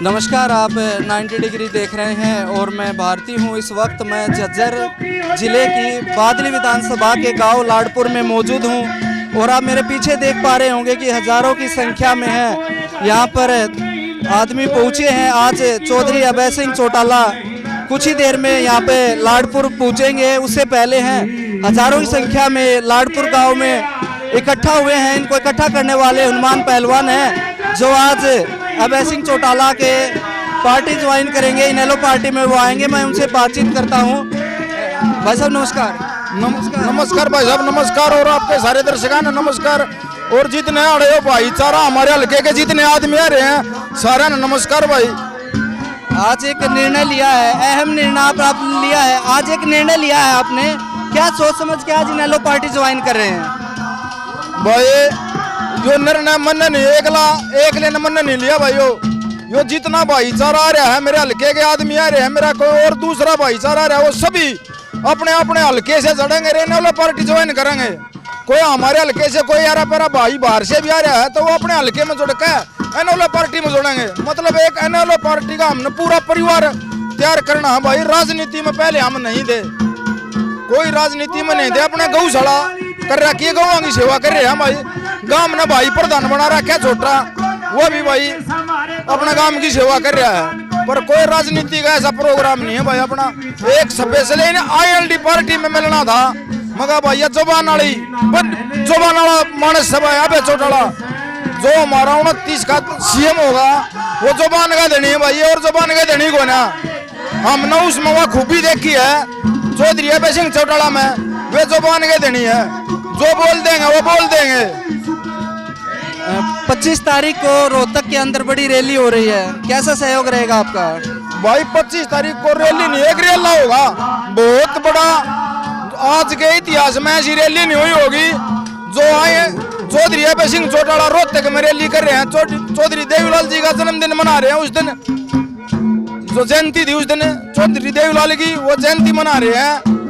नमस्कार, आप 90 डिग्री देख रहे हैं और मैं भारती हूं। इस वक्त मैं झज्जर ज़िले की बादली विधानसभा के गांव लाडपुर में मौजूद हूं और आप मेरे पीछे देख पा रहे होंगे कि हज़ारों की संख्या में है यहाँ पर आदमी पहुँचे हैं। आज चौधरी अभय सिंह चौटाला कुछ ही देर में यहाँ पे लाडपुर पहुँचेंगे। उससे पहले हैं हज़ारों की संख्या में लाडपुर गाँव में इकट्ठा हुए हैं। इनको इकट्ठा करने वाले हनुमान पहलवान हैं जो आज अभय सिंह चौटाला के पार्टी ज्वाइन करेंगे। इनेलो पार्टी में वो आएंगे, मैं उनसे बातचीत करता हूँ। भाई साहब नमस्कार। नमस्कार भाई साहब, नमस्कार। और आपके सारे दर्शकों नमस्कार। और जितने अड़े हो भाईचारा हमारे हल्के के जितने आदमी आ रहे हैं सारा नमस्कार भाई। आज एक निर्णय लिया है, अहम निर्णय आप लिया है। आज एक निर्णय लिया है आपने, क्या सोच समझ के आज इनेलो पार्टी ज्वाइन कर रहे हैं? भाई जो निर्णय मन नहीं एक लेने मन नहीं लिया भाई। यो जितना भाईचारा आ रहा है मेरे हल्के के आदमी आ रहे हैं, मेरा कोई और दूसरा भाईचारा आ रहा है, वो सभी अपने अपने हल्के से जड़ेंगे, इनेलो पार्टी ज्वाइन करेंगे। कोई हमारे हल्के से कोई यारा पैरा भाई बाहर से भी आ रहा है तो वो अपने हल्के में जुड़ के इनेलो पार्टी में जुड़ेंगे। मतलब एक इनेलो पार्टी का हमने पूरा परिवार तैयार करना है भाई। राजनीति में पहले हम नहीं थे, कोई राजनीति में नहीं थे। अपने गौशाला कर रखी है, गौओं की सेवा कर रहे हैं भाई। गांव ने भाई प्रधान बना रखा छोटा, वो भी भाई अपने गांव की सेवा कर रहा है। पर कोई राजनीति का ऐसा प्रोग्राम नहीं है भाई। अपना एक स्पेशल ILD पार्टी में मिलना था, मगर भाई जुबान वाला मानस सब है। अबे चौटाला जो हमारा 29 का CM होगा वो जुबान का धनी है भाई। और जुबान का धनी को ना हमने उसमें वो खूबी देखी है चौधरी अभय सिंह चौटाला में, वे जुबान के धनी है। जो बोल देंगे वो बोल देंगे। 25 तारीख को रोहतक के अंदर बड़ी रैली हो रही है, कैसा सहयोग रहेगा आपका? भाई 25 तारीख को रैली नहीं, एक रैला होगा बहुत बड़ा। आज के इतिहास में ऐसी रैली नहीं हुई होगी। जो आए चौधरी अभय सिंह चौटाला रोहतक में रैली कर रहे हैं। चौधरी देवीलाल जी का जन्मदिन मना रहे हैं। उस दिन जो जयंती थी, उस दिन चौधरी देवीलाल की वो जयंती मना रहे हैं।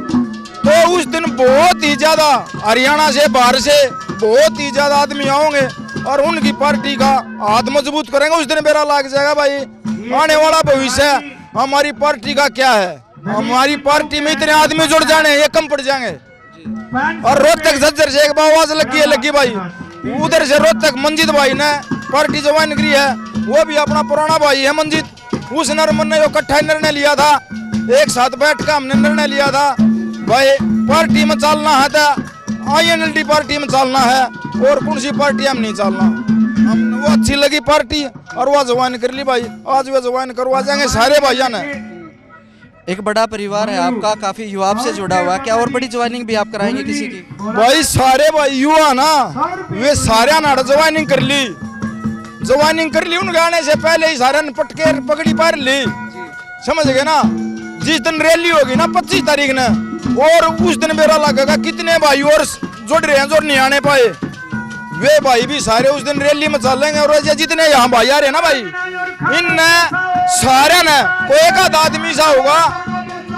तो उस दिन बहुत ही ज्यादा हरियाणा से बाहर से बहुत ही ज्यादा आदमी आओगे और उनकी पार्टी का हाथ मजबूत करेंगे। उस दिन मेरा लाग जाएगा भाई। आने वाला भविष्य हमारी पार्टी का क्या है? हमारी पार्टी में इतने आदमी जुड़ जाने ये कम पड़ जाएंगे। और रोहतक झज्जर से एक आवाज लगी भाई। उधर से रोहतक मंजित भाई ने पार्टी ज्वाइन करी है, वो भी अपना पुराना भाई है मंजित। उस नरमन ने इकट्ठा निर्णय लिया था, एक साथ बैठ कर हमने निर्णय लिया था भाई पार्टी में चलना है तो ILD पार्टी में चलना है और कौन सी पार्टी हम नहीं चलना। हम वो अच्छी लगी पार्टी और वो ज्वाइन कर ली भाई। आज वो ज्वाइन करवा जाएंगे सारे भाइयों ने। एक बड़ा परिवार है आपका, काफी युवा से जुड़ा हुआ है, क्या और बड़ी ज्वाइनिंग भी आप कराएंगे किसी की? भाई सारे भाई युवा ना वे सारे ना ज्वाइनिंग कर ली। उनके आने से पहले ही सारे पटके पगड़ी पार ली, समझ गए ना। जिस दिन रैली होगी ना 25 तारीख ने, और उस दिन मेरा लगेगा कितने भाई और जुड़ रहे हैं जो नहीं आने पाए, वे भाई भी सारे उस दिन रैली में चलेंगे। और जितने यहाँ भाई आ रहे हैं ना भाई, इन सारे ने कोई एक आध आदमी सा होगा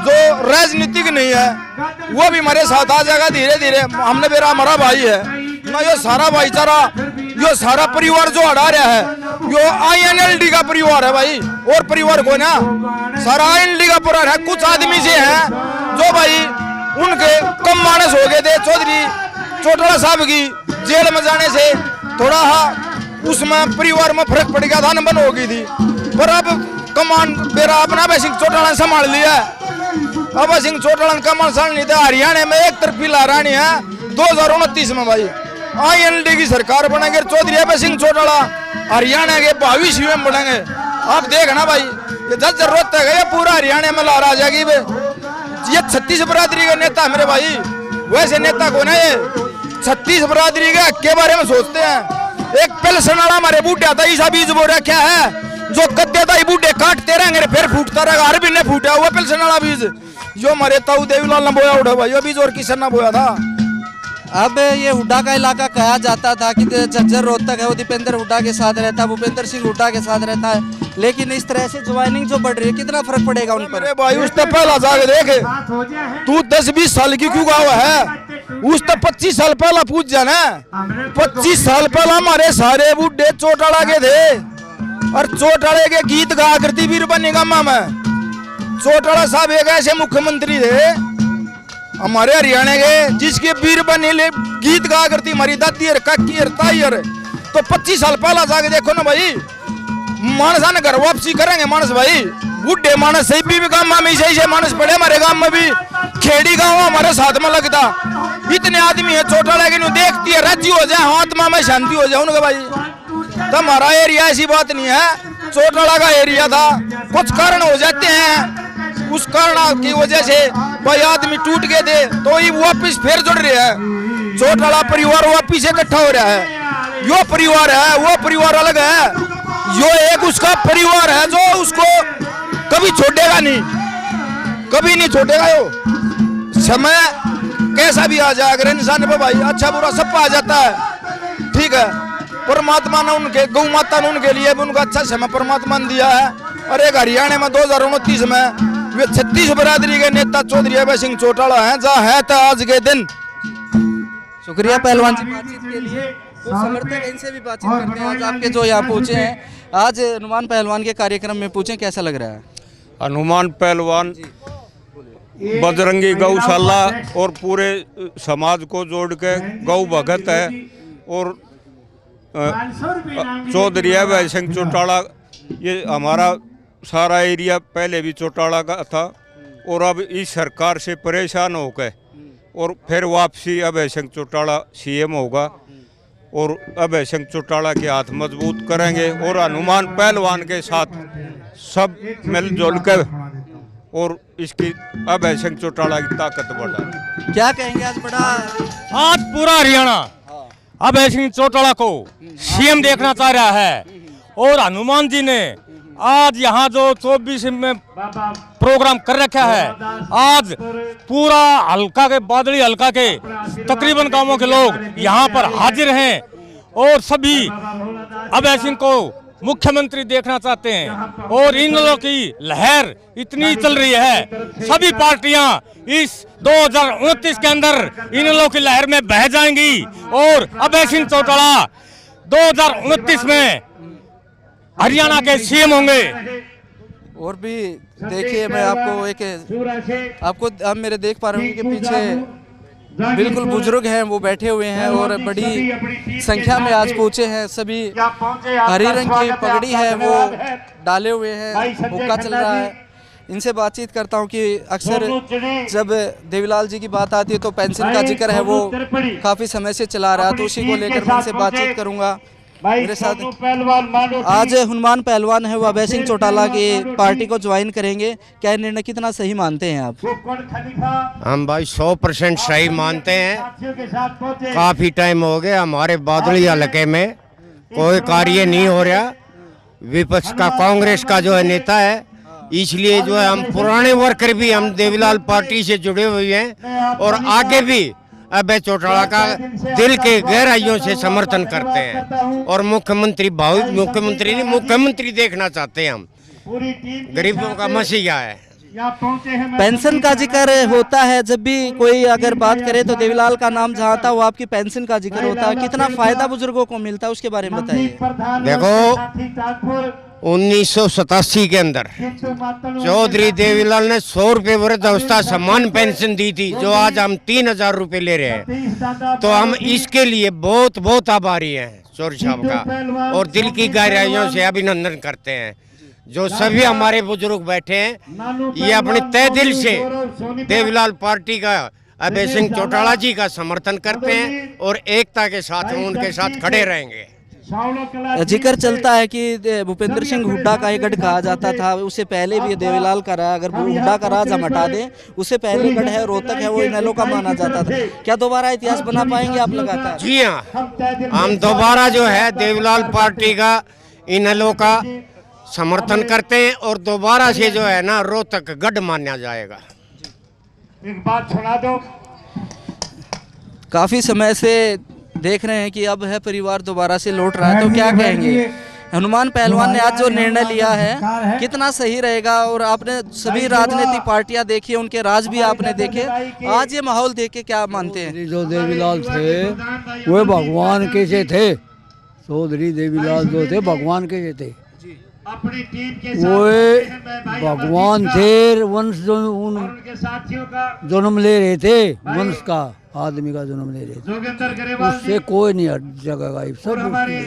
जो राजनीतिक नहीं है, वो भी हमारे साथ आ जाएगा धीरे धीरे। हमने मेरा हमारा भाई है ना, ये सारा भाईचारा, ये सारा परिवार जो हटा रहा है यो ILD का परिवार है भाई। और परिवार को ना सारा ILD का परिवार है। कुछ आदमी से है जो भाई उनके कम मानस हो गए थे। चौधरी चौटाला साहब की जेल में जाने से थोड़ा उसमें परिवार में फर्क पड़ गया था, अनबन हो गई थी। पर अब कमान मेरा अपना अभय सिंह चौटाला ने संभाल लिया। अभय सिंह चौटाला ने कमान संभाल ली थी। हरियाणा में एक तरफी लहरानी है 2029 में भाई ILD की सरकार बनेंगे। चौधरी अभय सिंह चौटाला हरियाणा के 22 CM बनेंगे। आप देखना भाई, ये झज्जर रोहतक है, ये पूरा हरियाणा में लहरा जाएगी। ये 36 बरादरी के नेता मेरे भाई, वैसे नेता कौन है? ये 36 बरादरी के हक के बारे में सोचते हैं। एक पेंशन वाला हमारे बूढ़े था, ईसा बीज बो रखा है जो कद्दे था बूढ़े काटते रहेंगे फिर फूटता रहेगा। हर भी ने फूटा हुआ पेंशन वाला बीज जो हमारे ताऊ देवीलाल ने बोया उठा भाई, वो बीज और किसान ने बोया था। अब ये हुड्डा का इलाका कहा जाता था कि झज्जर रोहतक है वो दीपेंद्र हुड्डा के साथ रहता है, भूपेंद्र सिंह हुड्डा के साथ रहता है, लेकिन इस तरह से ज्वाइनिंग जो बढ़ रही है कितना फर्क पड़ेगा उन पर? भाई उस तक पहला जाके देखे तू 10-20 साल की क्यों गाँव है, उस तक 25 साल पहला पूछ जाना। 25 साल पहला हमारे सारे बूढ़े चौटाला के थे। और चौटाले के गीत गा करती वीर बने गामा में। चौटाला साहब एक ऐसे मुख्यमंत्री थे हमारे हरियाणा के, जिसके वीर बने ले गीत गा करती हमारी दादी और काकी और ताई और। तो 25 साल पहला जाके देखो ना भाई, मानसा ने घर वापसी करेंगे मानस भाई। बुढ़े मानस सही भी गाँव में सही से मानस पड़े हमारे गाँव में भी, खेड़ी गाँव हमारे साथ में लगता। इतने आदमी है चौटाला के देखती है राजी हो जाए, आत्मा में शांति हो जाए उनका भाई। तो हमारा एरिया ऐसी बात नहीं है, चौटाला का एरिया था, कुछ कारण हो जाते हैं, उस कारण की वजह से भाई आदमी टूट गए थे, तो ये वापिस फिर जुड़ रहे हैं। चौटाला परिवार वापिस इकट्ठा हो रहा है। यो परिवार है, वो परिवार अलग है। यो एक उसका परिवार है जो उसको कभी छोड़ेगा नहीं, कभी नहीं छोड़ेगा। यो समय कैसा भी आ जाए, अगर इंसान पे भाई अच्छा बुरा सब आ जाता है, ठीक है। परमात्मा ने उनके गौ माता ने उनके लिए भी उनका अच्छा समय परमात्मा ने दिया है। और एक हरियाणा में 2029 में वे 36 बरादरी के नेता चौधरी अभय सिंह चौटाला हैं, जहाँ है तो आज के दिन। शुक्रिया पहलवान जी बातचीत के लिए। तो समर्थक इनसे भी बातचीत करते हैं। आज आपके जो यहाँ पहुँचे हैं, आज हनुमान पहलवान के कार्यक्रम में पूछें कैसा लग रहा है? हनुमान पहलवान बजरंगी गौशाला और पूरे समाज को जोड़ के गौ भगत है। और चौधरी अभय सिंह चौटाला, ये हमारा सारा एरिया पहले भी चौटाला का था और अब इस सरकार से परेशान होकर और फिर वापसी अभय सिंह चौटाला सीएम होगा और अभय सिंह चौटाला के हाथ मजबूत करेंगे और हनुमान पहलवान के साथ सब मिलजुल कर और इसकी अभय सिंह चौटाला की ताकत बढ़ाएंगे। क्या कहेंगे आज बड़ा? आज पूरा हरियाणा अभय सिंह चौटाला को सीएम देखना चाह रहा है और हनुमान जी ने आज यहाँ जो 24 में प्रोग्राम कर रखा है, आज पूरा हल्का के बादली हल्का के तकरीबन गांवों के लोग यहाँ पर हाजिर हैं और सभी अभय सिंह को मुख्यमंत्री देखना चाहते हैं। और इन लोगों की लहर इतनी चल रही है, सभी पार्टियां इस 2029 के अंदर इन लोगों की लहर में बह जाएंगी और अभय सिंह चौटाला 2029 में हरियाणा के सीएम होंगे। और भी देखिए, मैं आपको आप मेरे देख पा रहे होंगे कि पीछे बिल्कुल बुजुर्ग हैं, वो बैठे हुए हैं और बड़ी संख्या में आज पहुंचे हैं। सभी हरी रंग की पगड़ी है वो डाले हुए हैं, हुक्का चल रहा है। इनसे बातचीत करता हूं कि अक्सर जब देवीलाल जी की बात आती है तो पेंशन का जिक्र है वो काफ़ी समय से चला रहा है, तो उसी को लेकर मैं इनसे बातचीत करूंगा। मेरे साथ आज हनुमान पहलवान है, वो अभय सिंह चौटाला की पार्टी को ज्वाइन करेंगे। क्या निर्णय कितना सही मानते हैं आप? हम भाई 100% सही मानते हैं। काफी टाइम हो गया हमारे बादली हलके में कोई कार्य नहीं हो रहा। विपक्ष का कांग्रेस का जो है नेता है, इसलिए जो है हम पुराने वर्कर भी हम देवीलाल पार्टी से जुड़े हुए हैं और आगे भी अभय चौटाला का दिल के गहराइयों से समर्थन करते हैं और मुख्यमंत्री देखना चाहते हैं हम। गरीबों का मसीहा है। पेंशन का जिक्र होता है, जब भी कोई अगर बात करे तो देवीलाल का नाम जहाँ था वो आपकी पेंशन का जिक्र होता है। कितना फायदा बुजुर्गों को मिलता है उसके बारे में बताइए। देखो 1987 के अंदर चौधरी देवीलाल ने 100 रुपये वृद्धावस्था सम्मान पेंशन दी थी, जो आज हम 3000 रुपये ले रहे हैं। तो हम इसके लिए बहुत बहुत आभारी हैं चौधरी साहब का और दिल की गहराइयों से अभिनंदन करते हैं। जो सभी हमारे बुजुर्ग बैठे हैं, ये अपने तय दिल से देवीलाल पार्टी का अभय सिंह चौटाला जी का समर्थन करते हैं और एकता के साथ उनके साथ खड़े रहेंगे। जिक्र चलता है कि भूपेंद्र सिंह हुड्डा का ये गढ़ कहा जाता था, उससे पहले भी देवीलाल का रहा। अगर हुड्डा का राज हम हटा दें, उससे पहले गढ़ है रोहतक है, वो इनेलो का माना जाता था। क्या दोबारा इतिहास बना पाएंगे आप लगातार? जी हाँ, हम दोबारा जो है देवीलाल पार्टी का इनेलो का समर्थन करते हैं और दोबारा से जो है ना रोहतक गढ़ माना जाएगा। एक बात सुना दो। काफी समय से देख रहे हैं कि अब है परिवार दोबारा से लौट रहा है, तो क्या कहेंगे? हनुमान पहलवान ने आज जो निर्णय लिया है कितना सही रहेगा? और आपने सभी राजनीतिक पार्टियां देखी, उनके राज भी आपने देखे, आज ये माहौल देख के क्या मानते हैं? जो देवीलाल थे वो भगवान के से थे। चौधरी देवीलाल जो थे भगवान के थे। अपनी टीम के वो भगवान थे वंश जो उनके साथियों का जन्म ले रहे थे, वंश का आदमी का जन्म ले रहे थे, जोगिंदर गरेवाल उससे कोई नहीं हट जगह सब हमारे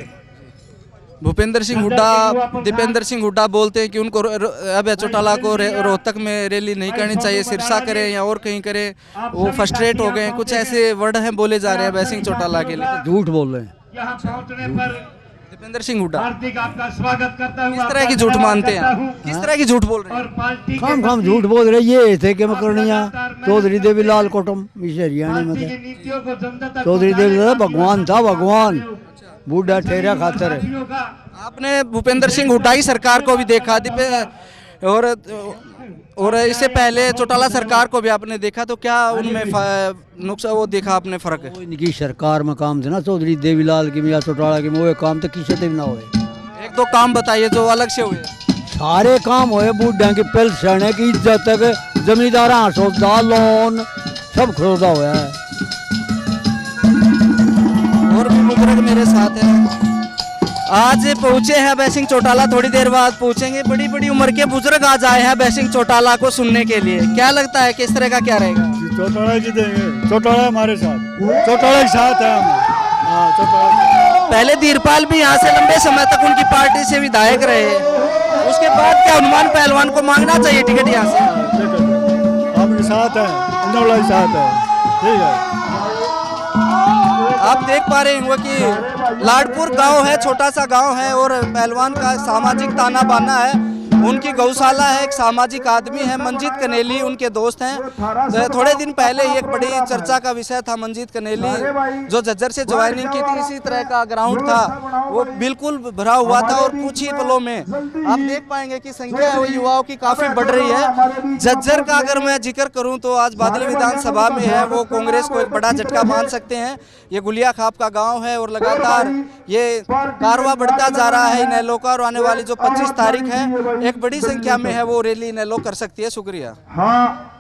भूपेंद्र सिंह हुड्डा, दीपेंद्र सिंह हुड्डा बोलते हैं कि उनको अभय चौटाला को रोहतक में रैली नहीं करनी चाहिए, सिरसा करें या और कहीं करें, वो फ्रस्ट्रेट हो गए हैं। कुछ ऐसे वर्ड हैं बोले जा रहे हैं अभय सिंह चौटाला के लिए। झूठ बोल रहे हैं। यहाँ पहुँचने पर दीपेंद्र सिंह हुड्डा हार्दिक आपका स्वागत करता हूँ। किस तरह की झूठ मानते हैं, किस तरह की झूठ बोल रहे और हैं? पार्टी खाम झूठ बोल रहे, ये थे कि मकरनिया चौधरी देवीलाल कोटम इस हरियाणा में थे। नीतियों को जनता तक चौधरी देवीलाल भगवान था, भगवान बूढ़ा ठहरा खातर है। आपने भूपेंद्र सिंह हुड्डा की सरकार को भी देखा और इससे पहले चौटाला सरकार को भी आपने देखा, तो क्या उनमें नुकसान वो देखा आपने फर्क? कोई इनकी सरकार में काम थे ना चौधरी देवीलाल की या चौटाला की, वो काम तो किसी से भी ना हुए। एक दो काम बताइए जो अलग से हुए। सारे काम हुए, बूढ़ा की पेंशन की इज्जत तक, जमींदार सौदा लोन सब खरीदा हुआ है। और भी बुजुर्ग मेरे साथ हैं, आज पहुंचे हैं अभय सिंह चौटाला, थोड़ी देर बाद पहुंचेंगे। बड़ी बड़ी उम्र के बुजुर्ग आज आए हैं अभय सिंह चौटाला को सुनने के लिए। क्या लगता है किस तरह का क्या रहेगा? चौटाला जीतेंगे, चौटाला हमारे साथ, चौटाला के साथ है हम। हाँ, चौटाला। पहले धीरपाल भी यहाँ से लंबे समय तक उनकी पार्टी से विधायक रहे, उसके बाद क्या हनुमान पहलवान को मांगना चाहिए टिकट यहाँ से? आपके साथ है, इंदौला के साथ है, ठीक है। आप देख पा रहे होंगे कि लाडपुर गांव है, छोटा सा गांव है और पहलवान का सामाजिक ताना बाना है। उनकी गौशाला है, एक सामाजिक आदमी है मंजीत कनेली, उनके दोस्त हैं। तो थोड़े दिन पहले ही एक बड़ी चर्चा का विषय था, मंजीत कनेली जो झज्जर से ज्वाइनिंग की थी, इसी तरह का ग्राउंड था, वो बिल्कुल भरा हुआ था और कुछ ही पलों में आप देख पाएंगे कि संख्या है वो युवाओं की काफी बढ़ रही है। झज्जर का अगर मैं जिक्र करूं तो आज बादली विधानसभा में है वो कांग्रेस को एक बड़ा झटका मान सकते हैं। ये गुलिया खाप का गाँव है और लगातार ये कारवां बढ़ता जा रहा है। नैलो का और आने वाली जो 25 तारीख है एक बड़ी संख्या में है वो रैली नैलो कर सकती है। शुक्रिया। हाँ